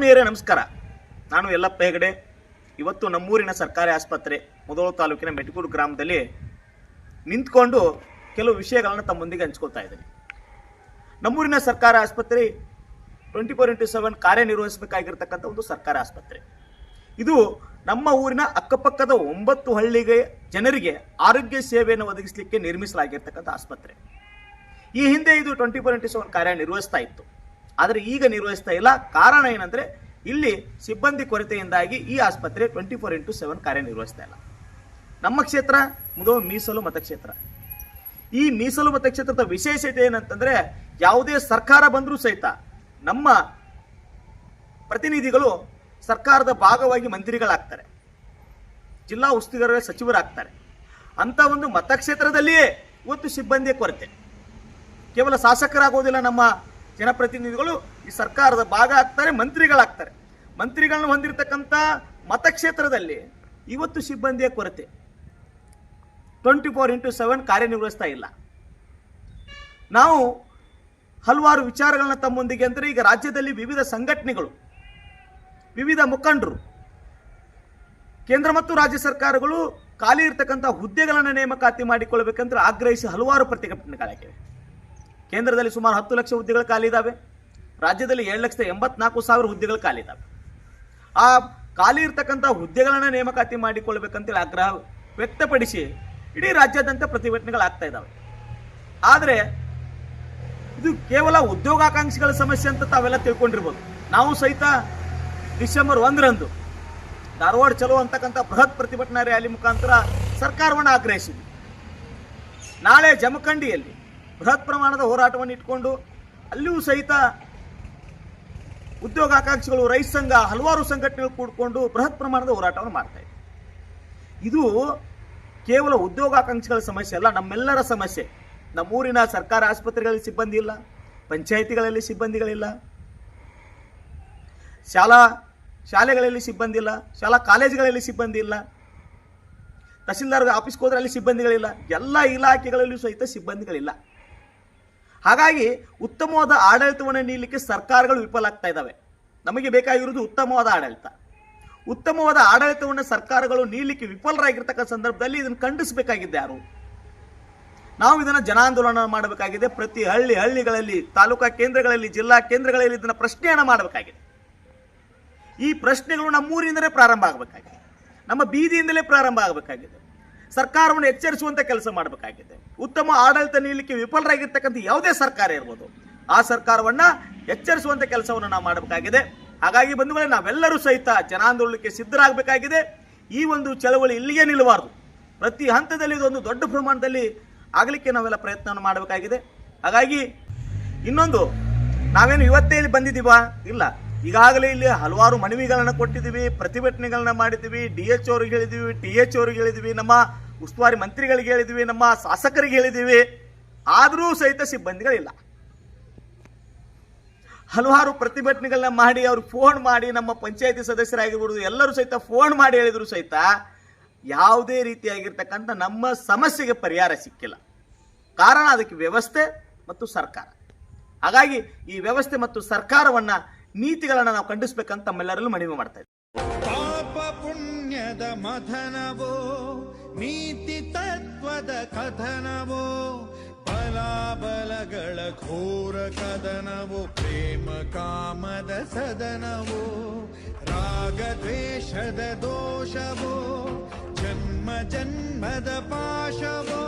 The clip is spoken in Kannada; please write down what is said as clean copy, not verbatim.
ಆತ್ಮೀಯರೇ ನಮಸ್ಕಾರ. ನಾನು ಯಲ್ಲಪ್ಪ ಹೆಗಡೆ. ಇವತ್ತು ನಮ್ಮೂರಿನ ಸರ್ಕಾರಿ ಆಸ್ಪತ್ರೆ ಮುಧೋಳ ತಾಲೂಕಿನ ಮೆಟಗೂರು ಗ್ರಾಮದಲ್ಲಿ ನಿಂತ್ಕೊಂಡು ಕೆಲವು ವಿಷಯಗಳನ್ನು ತಮ್ಮೊಂದಿಗೆ ಹಂಚ್ಕೊಳ್ತಾ ಇದ್ದೀನಿ. ನಮ್ಮೂರಿನ ಸರ್ಕಾರಿ ಆಸ್ಪತ್ರೆ 24x7 ಕಾರ್ಯನಿರ್ವಹಿಸಬೇಕಾಗಿರ್ತಕ್ಕಂಥ ಒಂದು ಸರ್ಕಾರಿ ಆಸ್ಪತ್ರೆ. ಇದು ನಮ್ಮ ಊರಿನ ಅಕ್ಕಪಕ್ಕದ 9 ಹಳ್ಳಿಗೆ ಜನರಿಗೆ ಆರೋಗ್ಯ ಸೇವೆಯನ್ನು ಒದಗಿಸಲಿಕ್ಕೆ ನಿರ್ಮಿಸಲಾಗಿರ್ತಕ್ಕಂಥ ಆಸ್ಪತ್ರೆ. ಈ ಹಿಂದೆ ಇದು 24x7 ಕಾರ್ಯನಿರ್ವಹಿಸ್ತಾ ಇತ್ತು, ಆದರೆ ಈಗ ನಿರ್ವಹಿಸ್ತಾ ಇಲ್ಲ. ಕಾರಣ ಏನಂದ್ರೆ ಇಲ್ಲಿ ಸಿಬ್ಬಂದಿ ಕೊರತೆಯಿಂದಾಗಿ ಈ ಆಸ್ಪತ್ರೆ 24x7 ಕಾರ್ಯನಿರ್ವಹಿಸ್ತಾ ಇಲ್ಲ. ನಮ್ಮ ಕ್ಷೇತ್ರ ಮುಧೋಳ ಮೀಸಲು ಮತಕ್ಷೇತ್ರ. ಈ ಮೀಸಲು ಮತಕ್ಷೇತ್ರದ ವಿಶೇಷತೆ ಏನಂತಂದ್ರೆ, ಯಾವುದೇ ಸರ್ಕಾರ ಬಂದರೂ ಸಹಿತ ನಮ್ಮ ಪ್ರತಿನಿಧಿಗಳು ಸರ್ಕಾರದ ಭಾಗವಾಗಿ ಮಂತ್ರಿಗಳಾಗ್ತಾರೆ, ಜಿಲ್ಲಾ ಉಸ್ತುವಾರಿ ಸಚಿವರಾಗ್ತಾರೆ. ಅಂತ ಒಂದು ಮತಕ್ಷೇತ್ರದಲ್ಲಿಯೇ ಇವತ್ತು ಸಿಬ್ಬಂದಿಯ ಕೊರತೆ. ಕೇವಲ ಶಾಸಕರಾಗೋದಿಲ್ಲ, ನಮ್ಮ ಜನಪ್ರತಿನಿಧಿಗಳು ಈ ಸರ್ಕಾರದ ಭಾಗ ಆಗ್ತಾರೆ, ಮಂತ್ರಿಗಳಾಗ್ತಾರೆ. ಮಂತ್ರಿಗಳನ್ನು ಹೊಂದಿರತಕ್ಕಂಥ ಮತಕ್ಷೇತ್ರದಲ್ಲಿ ಇವತ್ತು ಸಿಬ್ಬಂದಿಯ ಕೊರತೆ. 24x7 ಕಾರ್ಯನಿರ್ವಹಿಸ್ತಾ ಇಲ್ಲ. ನಾವು ಹಲವಾರು ವಿಚಾರಗಳನ್ನ ತಮ್ಮೊಂದಿಗೆ ಅಂದರೆ, ಈಗ ರಾಜ್ಯದಲ್ಲಿ ವಿವಿಧ ಸಂಘಟನೆಗಳು, ವಿವಿಧ ಮುಖಂಡರು, ಕೇಂದ್ರ ಮತ್ತು ರಾಜ್ಯ ಸರ್ಕಾರಗಳು ಖಾಲಿ ಇರತಕ್ಕಂಥ ಹುದ್ದೆಗಳನ್ನು ನೇಮಕಾತಿ ಮಾಡಿಕೊಳ್ಳಬೇಕಂದ್ರೆ ಆಗ್ರಹಿಸಿ ಹಲವಾರು ಪ್ರತಿಭಟನೆಗಳಾಗಿವೆ. ಕೇಂದ್ರದಲ್ಲಿ ಸುಮಾರು 10 ಲಕ್ಷ ಹುದ್ದೆಗಳು ಖಾಲಿ ಇದ್ದಾವೆ, ರಾಜ್ಯದಲ್ಲಿ 7,84,000 ಹುದ್ದೆಗಳು ಖಾಲಿ ಇದ್ದಾವೆ. ಆ ಖಾಲಿ ಇರ್ತಕ್ಕಂಥ ಹುದ್ದೆಗಳನ್ನು ನೇಮಕಾತಿ ಮಾಡಿಕೊಳ್ಬೇಕಂತೇಳಿ ಆಗ್ರಹ ವ್ಯಕ್ತಪಡಿಸಿ ಇಡೀ ರಾಜ್ಯಾದ್ಯಂತ ಪ್ರತಿಭಟನೆಗಳಾಗ್ತಾ ಇದ್ದಾವೆ. ಆದರೆ ಇದು ಕೇವಲ ಉದ್ಯೋಗಾಕಾಂಕ್ಷಿಗಳ ಸಮಸ್ಯೆ ಅಂತ ತಾವೆಲ್ಲ ತಿಳ್ಕೊಂಡಿರ್ಬೋದು. ನಾವು ಸಹಿತ ಡಿಸೆಂಬರ್ 1ರಂದು ಧಾರವಾಡ ಚಲೋ ಅಂತಕ್ಕಂಥ ಬೃಹತ್ ಪ್ರತಿಭಟನಾ ರ್ಯಾಲಿ ಮುಖಾಂತರ ಸರ್ಕಾರವನ್ನು ಆಗ್ರಹಿಸಿದ್ವಿ. ನಾಳೆ ಜಮಖಂಡಿಯಲ್ಲಿ ಬೃಹತ್ ಪ್ರಮಾಣದ ಹೋರಾಟವನ್ನು ಇಟ್ಕೊಂಡು ಅಲ್ಲಿಯೂ ಸಹಿತ ಉದ್ಯೋಗಾಕಾಂಕ್ಷಿಗಳು, ರೈತ ಸಂಘ, ಹಲವಾರು ಸಂಘಟನೆಗಳು ಕೂಡಿಕೊಂಡು ಬೃಹತ್ ಪ್ರಮಾಣದ ಹೋರಾಟವನ್ನು ಮಾಡ್ತಾ ಇದ್ದಾರೆ. ಇದು ಕೇವಲ ಉದ್ಯೋಗಾಕಾಂಕ್ಷಿಗಳ ಸಮಸ್ಯೆ ಅಲ್ಲ, ನಮ್ಮೆಲ್ಲರ ಸಮಸ್ಯೆ. ನಮ್ಮೂರಿನ ಸರ್ಕಾರಿ ಆಸ್ಪತ್ರೆಗಳಲ್ಲಿ ಸಿಬ್ಬಂದಿ ಇಲ್ಲ, ಪಂಚಾಯಿತಿಗಳಲ್ಲಿ ಸಿಬ್ಬಂದಿಗಳಿಲ್ಲ, ಶಾಲೆಗಳಲ್ಲಿ ಸಿಬ್ಬಂದಿ ಇಲ್ಲ, ಶಾಲಾ ಕಾಲೇಜುಗಳಲ್ಲಿ ಸಿಬ್ಬಂದಿ ಇಲ್ಲ, ತಹಸೀಲ್ದಾರ್ ಆಫೀಸ್ಗೆ ಹೋದ್ರೆ ಅಲ್ಲಿ ಸಿಬ್ಬಂದಿಗಳಿಲ್ಲ, ಎಲ್ಲ ಇಲಾಖೆಗಳಲ್ಲೂ ಸಹಿತ ಸಿಬ್ಬಂದಿಗಳಿಲ್ಲ. ಹಾಗಾಗಿ ಉತ್ತಮವಾದ ಆಡಳಿತವನ್ನು ನೀಡಲಿಕ್ಕೆ ಸರ್ಕಾರಗಳು ವಿಫಲ ಆಗ್ತಾ ಇದ್ದಾವೆ. ನಮಗೆ ಬೇಕಾಗಿರುವುದು ಉತ್ತಮವಾದ ಆಡಳಿತ. ಉತ್ತಮವಾದ ಆಡಳಿತವನ್ನು ಸರ್ಕಾರಗಳು ನೀಡಲಿಕ್ಕೆ ವಿಫಲರಾಗಿರ್ತಕ್ಕಂಥ ಸಂದರ್ಭದಲ್ಲಿ ಇದನ್ನು ಖಂಡಿಸಬೇಕಾಗಿದೆ ಯಾರು? ನಾವು ಇದನ್ನು ಜನಾಂದೋಲನ ಮಾಡಬೇಕಾಗಿದೆ. ಪ್ರತಿ ಹಳ್ಳಿಗಳಲ್ಲಿ, ತಾಲೂಕಾ ಕೇಂದ್ರಗಳಲ್ಲಿ, ಜಿಲ್ಲಾ ಕೇಂದ್ರಗಳಲ್ಲಿ ಇದನ್ನು ಪ್ರಶ್ನೆಯನ್ನು ಮಾಡಬೇಕಾಗಿದೆ. ಈ ಪ್ರಶ್ನೆಗಳು ನಮ್ಮೂರಿಂದಲೇ ಪ್ರಾರಂಭ ಆಗಬೇಕಾಗಿದೆ, ನಮ್ಮ ಬೀದಿಯಿಂದಲೇ ಪ್ರಾರಂಭ ಆಗಬೇಕಾಗಿದೆ. ಸರ್ಕಾರವನ್ನು ಎಚ್ಚರಿಸುವಂತ ಕೆಲಸ ಮಾಡಬೇಕಾಗಿದೆ. ಉತ್ತಮ ಆಡಳಿತ ನೀಡಲಿಕ್ಕೆ ವಿಫಲರಾಗಿರ್ತಕ್ಕಂಥ ಯಾವುದೇ ಸರ್ಕಾರ ಇರ್ಬೋದು, ಆ ಸರ್ಕಾರವನ್ನ ಎಚ್ಚರಿಸುವಂತ ಕೆಲಸವನ್ನು ನಾವು ಮಾಡಬೇಕಾಗಿದೆ. ಹಾಗಾಗಿ ಬಂಧುಗಳೇ, ನಾವೆಲ್ಲರೂ ಸಹಿತ ಜನಾಂದೋಲನಕ್ಕೆ ಸಿದ್ಧರಾಗಬೇಕಾಗಿದೆ. ಈ ಒಂದು ಚಳವಳಿ ಇಲ್ಲಿಗೆ ನಿಲ್ಲಬಾರದು. ಪ್ರತಿ ಹಂತದಲ್ಲಿ ಇದೊಂದು ದೊಡ್ಡ ಪ್ರಮಾಣದಲ್ಲಿ ಆಗಲಿಕ್ಕೆ ನಾವೆಲ್ಲ ಪ್ರಯತ್ನವನ್ನು ಮಾಡಬೇಕಾಗಿದೆ. ಹಾಗಾಗಿ ಇನ್ನೊಂದು, ನಾವೇನು ಇವತ್ತೇ ಇಲ್ಲಿ ಬಂದಿದ್ದೀವಾ? ಇಲ್ಲ, ಈಗಾಗಲೇ ಇಲ್ಲಿ ಹಲವಾರು ಮನವಿಗಳನ್ನು ಕೊಟ್ಟಿದ್ದೀವಿ, ಪ್ರತಿಭಟನೆಗಳನ್ನ ಮಾಡಿದ್ದೀವಿ, DH ಅವ್ರಿಗೆ ಹೇಳಿದ್ದೀವಿ, TH ಅವ್ರಿಗೆ ಹೇಳಿದ್ದೀವಿ, ನಮ್ಮ ಉಸ್ತುವಾರಿ ಮಂತ್ರಿಗಳಿಗೆ ಹೇಳಿದ್ದೀವಿ, ನಮ್ಮ ಶಾಸಕರಿಗೆ ಹೇಳಿದ್ದೀವಿ. ಆದರೂ ಸಹಿತ ಸಿಬ್ಬಂದಿಗಳಿಲ್ಲ. ಹಲವಾರು ಪ್ರತಿಭಟನೆಗಳನ್ನ ಮಾಡಿ, ಅವ್ರಿಗೆ ಫೋನ್ ಮಾಡಿ, ನಮ್ಮ ಪಂಚಾಯತಿ ಸದಸ್ಯರಾಗಿರ್ಬೋದು ಎಲ್ಲರೂ ಸಹಿತ ಫೋನ್ ಮಾಡಿ ಹೇಳಿದ್ರು ಸಹಿತ ಯಾವುದೇ ರೀತಿಯಾಗಿರ್ತಕ್ಕಂಥ ನಮ್ಮ ಸಮಸ್ಯೆಗೆ ಪರಿಹಾರ ಸಿಕ್ಕಿಲ್ಲ. ಕಾರಣ ಅದಕ್ಕೆ ವ್ಯವಸ್ಥೆ ಮತ್ತು ಸರ್ಕಾರ. ಹಾಗಾಗಿ ಈ ವ್ಯವಸ್ಥೆ ಮತ್ತು ಸರ್ಕಾರವನ್ನ, ನೀತಿಗಳನ್ನು ನಾವು ಖಂಡಿಸಬೇಕಂತ ತಮ್ಮೆಲ್ಲರಲ್ಲೂ ಮನವಿ ಮಾಡ್ತಾ ಇದ್ದೀವಿ. ಪಾಪ ಪುಣ್ಯದ ಮಥನವೋ, ನೀತಿ ತತ್ವದ ಕಥನವೋ, ಬಲಾಬಲಗಳ ಘೋರ ಕದನವೋ, ಪ್ರೇಮ ಕಾಮದ ಸದನವೋ, ರಾಗ ದ್ವೇಷದ ದೋಷವೋ, ಜನ್ಮ ಜನ್ಮದ ಪಾಶವೋ.